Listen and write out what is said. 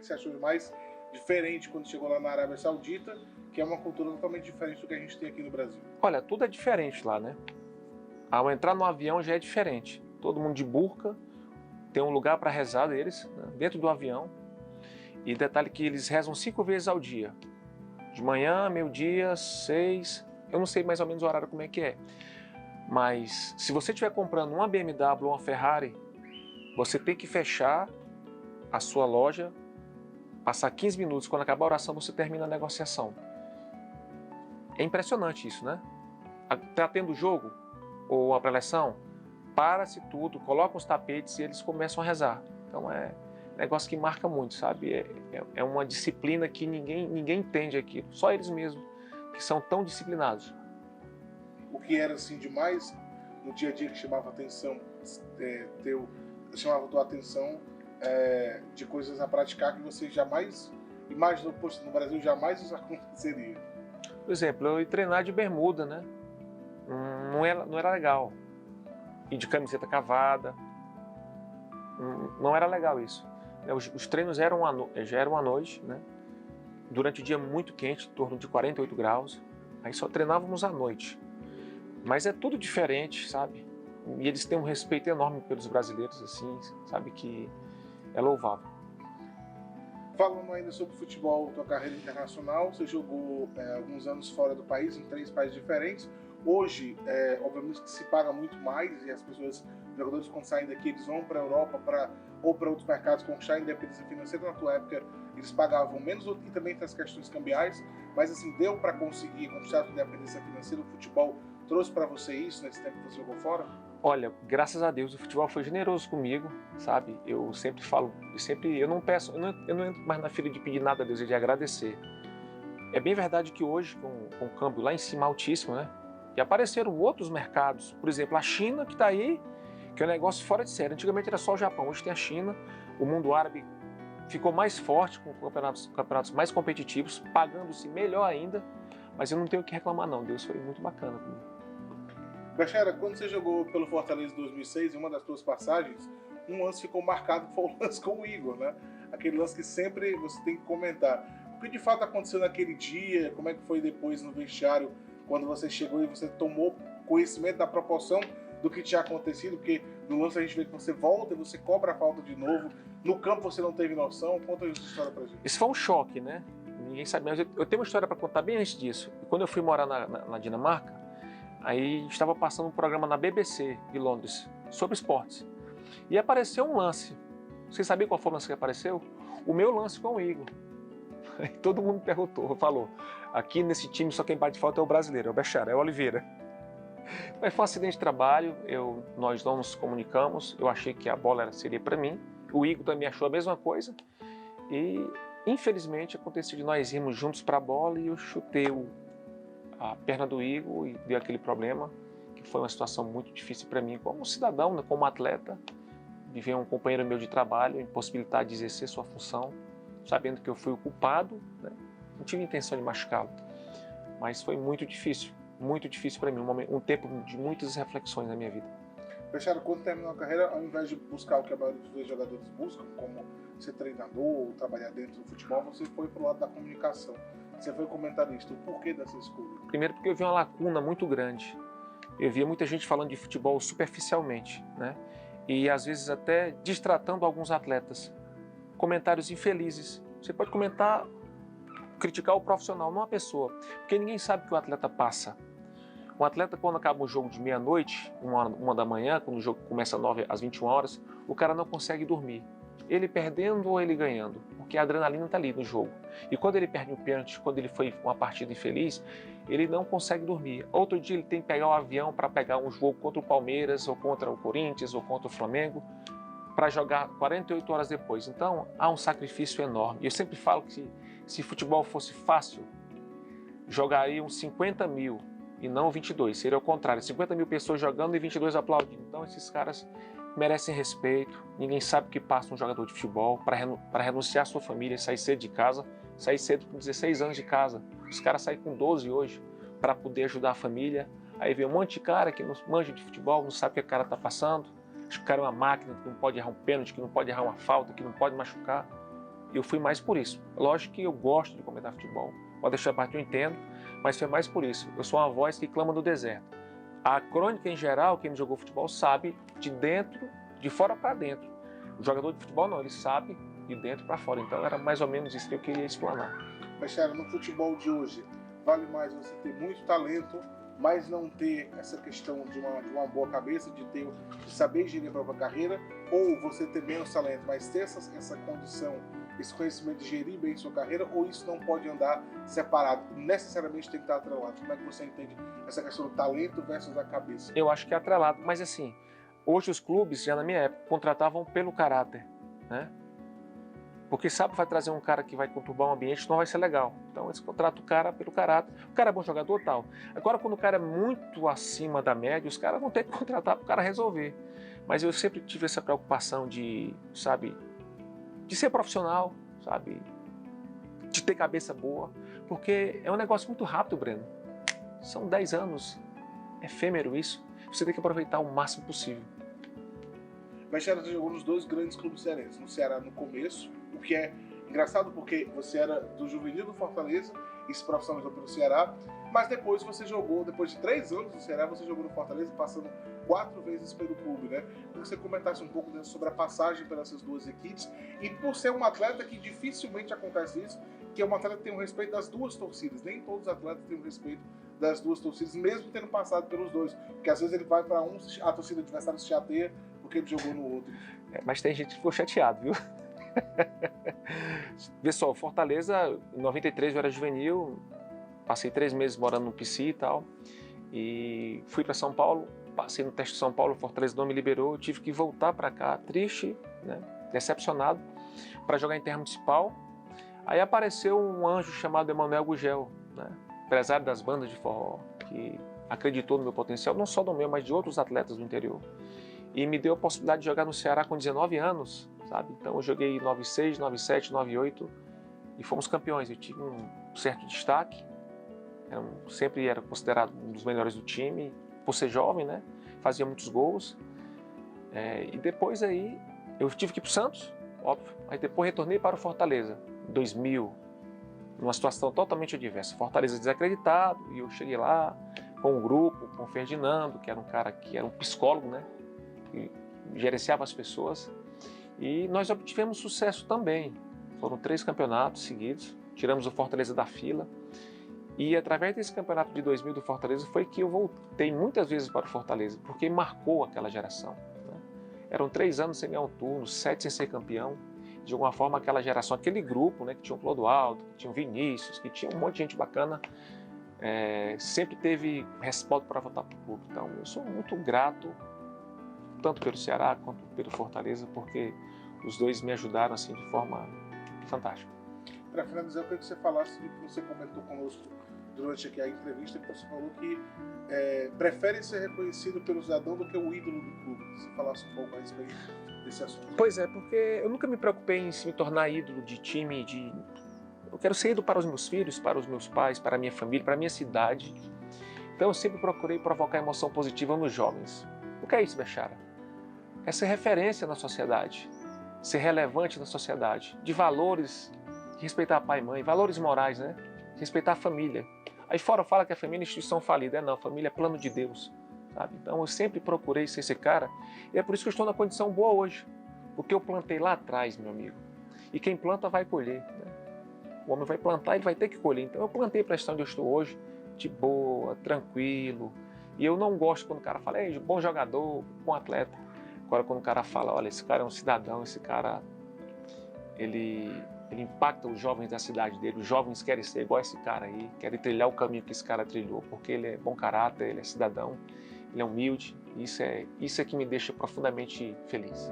você achou de mais diferente quando chegou lá na Arábia Saudita, que é uma cultura totalmente diferente do que a gente tem aqui no Brasil? Olha, tudo é diferente lá, né? Ao entrar no avião já é diferente. Todo mundo de burca, tem um lugar para rezar deles, né, dentro do avião. E detalhe que eles rezam 5 vezes ao dia. De manhã, meio-dia, 6. Eu não sei mais ou menos o horário como é que é. Mas se você estiver comprando uma BMW ou uma Ferrari, você tem que fechar a sua loja, passar 15 minutos. Quando acabar a oração, você termina a negociação. É impressionante isso, né? Está tendo jogo ou a preleção, para-se tudo, colocam os tapetes e eles começam a rezar. Então é um negócio que marca muito, sabe? É uma disciplina que ninguém entende aquilo, só eles mesmos, que são tão disciplinados. O que era assim demais no dia a dia que chamava atenção, chamava tua atenção de coisas a praticar que você jamais imaginou, poxa, no Brasil jamais isso aconteceria? Por exemplo, eu ia treinar de bermuda, né? Não era legal. E de camiseta cavada. Não era legal isso. Os treinos já eram à noite, né? Durante o dia muito quente, em torno de 48 graus. Aí só treinávamos à noite. Mas é tudo diferente, sabe? E eles têm um respeito enorme pelos brasileiros, assim, sabe? Que é louvável. Falando ainda sobre futebol, tua carreira internacional, você jogou alguns anos fora do país, em 3 países diferentes. Hoje, obviamente que se paga muito mais e as pessoas, os jogadores quando saem daqui, eles vão para a Europa ou para outros mercados conquistar a independência financeira. Na tua época, eles pagavam menos, e também tem as questões cambiais, mas assim, deu para conseguir conquistar a tua independência financeira? O futebol trouxe para você isso nesse tempo que você jogou fora? Olha, graças a Deus o futebol foi generoso comigo, sabe? Eu sempre falo, eu não entro mais na fila de pedir nada a Deus, é de agradecer. É bem verdade que hoje, com o câmbio lá em cima altíssimo, né? E apareceram outros mercados, por exemplo, a China, que está aí, que é um negócio fora de série. Antigamente era só o Japão, hoje tem a China, o mundo árabe ficou mais forte, com campeonatos mais competitivos, pagando-se melhor ainda, mas eu não tenho o que reclamar não, Deus foi muito bacana comigo. Bechara, quando você jogou pelo Fortaleza em 2006, em uma das suas passagens, um lance ficou marcado, que foi o lance com o Igor, né? Aquele lance que sempre você tem que comentar. O que de fato aconteceu naquele dia, como é que foi depois no vestiário, quando você chegou e você tomou conhecimento da proporção do que tinha acontecido, porque no lance a gente vê que você volta e você cobra a falta de novo, no campo você não teve noção. Conta essa história pra gente. Isso foi um choque, né? Ninguém sabe, mas eu tenho uma história para contar bem antes disso. Quando eu fui morar na Dinamarca, aí estava passando um programa na BBC de Londres sobre esportes. E apareceu um lance. Vocês sabiam qual foi o lance que apareceu? O meu lance com o Igor. Aí todo mundo perguntou, falou, aqui nesse time só quem bate falta é o brasileiro, é o Bechara, é o Oliveira. Mas foi um acidente de trabalho, nós não nos comunicamos, eu achei que a bola seria para mim, o Igor também achou a mesma coisa, e infelizmente aconteceu de nós irmos juntos para a bola e eu chutei a perna do Igor e deu aquele problema, que foi uma situação muito difícil para mim como cidadão, né, como atleta, viver um companheiro meu de trabalho, impossibilitar de exercer sua função, sabendo que eu fui o culpado, né? Não tive intenção de machucá-lo, mas foi muito difícil para mim, um tempo de muitas reflexões na minha vida. Bechara, quando terminou a carreira, ao invés de buscar o que a maioria dos jogadores buscam, como ser treinador ou trabalhar dentro do futebol, você foi para o lado da comunicação. Você foi comentarista. O porquê dessa escolha? Primeiro porque eu vi uma lacuna muito grande. Eu via muita gente falando de futebol superficialmente, né? E às vezes até destratando alguns atletas. Comentários infelizes. Você pode comentar, criticar o profissional, não a pessoa, porque ninguém sabe o que o atleta passa. Um atleta, quando acaba um jogo de meia-noite, uma da manhã, quando o jogo começa às 21 horas, o cara não consegue dormir. Ele perdendo ou ele ganhando, porque a adrenalina está ali no jogo. E quando ele perde um pênalti, quando ele foi uma partida infeliz, ele não consegue dormir. Outro dia ele tem que pegar um avião para pegar um jogo contra o Palmeiras, ou contra o Corinthians, ou contra o Flamengo, para jogar 48 horas depois. Então, há um sacrifício enorme. E eu sempre falo que se futebol fosse fácil, jogariam 50 mil e não 22. Seria o contrário, 50 mil pessoas jogando e 22 aplaudindo. Então, esses caras merecem respeito. Ninguém sabe o que passa um jogador de futebol para renunciar à sua família, sair cedo de casa, sair cedo com 16 anos de casa. Os caras saem com 12 hoje para poder ajudar a família. Aí vem um monte de cara que não manja de futebol, não sabe o que o cara está passando. Acho que o cara é uma máquina, que não pode errar um pênalti, que não pode errar uma falta, que não pode machucar. eu fui mais por isso. Lógico que eu gosto de comentar futebol, pode deixar parte, eu entendo, mas foi mais por isso. Eu sou uma voz que clama no deserto. A crônica em geral, quem jogou futebol sabe de fora para dentro. O jogador de futebol não, ele sabe de dentro para fora. Então era mais ou menos isso que eu queria explanar. Bechara, no futebol de hoje, vale mais você ter muito talento, mas não ter essa questão de uma boa cabeça, de saber gerir a própria carreira, ou você ter menos talento, mas ter essa condição, esse conhecimento de gerir bem sua carreira, ou isso não pode andar separado, necessariamente tem que estar atrelado? Como é que você entende essa questão do talento versus a cabeça? Eu acho que é atrelado, mas assim, hoje os clubes, já na minha época, contratavam pelo caráter, né? Porque sabe, vai trazer um cara que vai conturbar um ambiente, não vai ser legal. Então eles contratam o cara pelo caráter. O cara é bom jogador, tal. Agora, quando o cara é muito acima da média, os caras vão ter que contratar para o cara resolver. Mas eu sempre tive essa preocupação de, sabe, de ser profissional, sabe, de ter cabeça boa. Porque é um negócio muito rápido, Breno. São 10 anos, é efêmero isso. Você tem que aproveitar o máximo possível. Bechara, você jogou nos 2 grandes clubes cearenses. No Ceará no começo, o que é engraçado porque você era do juvenil do Fortaleza e se profissionalizou pelo Ceará, mas depois você jogou, depois de 3 anos no Ceará, você jogou no Fortaleza, passando 4 vezes pelo clube, né? Queria que você comentasse um pouco sobre a passagem pelas essas 2 equipes e por ser um atleta que dificilmente acontece isso, que é um atleta que tem o respeito das 2 torcidas. Nem todos os atletas têm o respeito das 2 torcidas, mesmo tendo passado pelos 2, porque às vezes ele vai para um, a torcida adversária se chateia porque ele jogou no outro. Mas tem gente que ficou chateado, viu? Pessoal, Fortaleza, em 93 eu era juvenil, passei 3 meses morando no PC e tal, e fui para São Paulo, passei no teste de São Paulo, Fortaleza não me liberou, eu tive que voltar para cá, triste, né, decepcionado, para jogar intermunicipal. Aí apareceu um anjo chamado Emanuel Gugel, né, empresário das bandas de forró, que acreditou no meu potencial, não só do meu, mas de outros atletas do interior, e me deu a possibilidade de jogar no Ceará com 19 anos, sabe? Então eu joguei 96, 97, 98 e fomos campeões. Eu tive um certo destaque, sempre era considerado um dos melhores do time, por ser jovem, né? Fazia muitos gols. E depois aí eu tive que ir para o Santos, óbvio, aí depois retornei para o Fortaleza, em 2000, numa situação totalmente adversa. Fortaleza desacreditado, e eu cheguei lá com um grupo, com o Ferdinando, que era um cara que era um psicólogo, né? Que gerenciava as pessoas, e nós obtivemos sucesso também. Foram 3 campeonatos seguidos, tiramos o Fortaleza da fila, e através desse campeonato de 2000 do Fortaleza foi que eu voltei muitas vezes para o Fortaleza, porque marcou aquela geração, né? Eram 3 anos sem ganhar um turno, 7 sem ser campeão. De alguma forma aquela geração, aquele grupo, né, que tinha o Clodoaldo, que tinha o Vinícius, que tinha um monte de gente bacana, sempre teve respaldo para voltar para o clube. Então eu sou muito grato tanto pelo Ceará quanto pelo Fortaleza, porque os 2 me ajudaram assim de forma fantástica. Para finalizar, eu queria que você falasse do que você comentou conosco durante aqui a entrevista, que você falou que prefere ser reconhecido pelo cidadão do que o ídolo do clube. Que você falasse um pouco a respeito desse assunto. Pois é, porque eu nunca me preocupei em me tornar ídolo de time, eu quero ser ídolo para os meus filhos, para os meus pais, para a minha família, para a minha cidade. Então eu sempre procurei provocar emoção positiva nos jovens. O que é isso, Bechara? É ser referência na sociedade, ser relevante na sociedade, de valores, de respeitar pai e mãe, valores morais, né? Respeitar a família. Aí fora fala que a família é instituição falida. Não, a família é plano de Deus, sabe? Então eu sempre procurei ser esse cara, e é por isso que eu estou na condição boa hoje, porque eu plantei lá atrás, meu amigo, e quem planta vai colher, né? O homem vai plantar e vai ter que colher. Então eu plantei para estar onde eu estou hoje, de boa, tranquilo, e eu não gosto quando o cara fala, bom jogador, bom atleta. Agora, quando o cara fala, olha, esse cara é um cidadão, esse cara, ele impacta os jovens da cidade dele, os jovens querem ser igual a esse cara aí, querem trilhar o caminho que esse cara trilhou, porque ele é bom caráter, ele é cidadão, ele é humilde, isso é que me deixa profundamente feliz.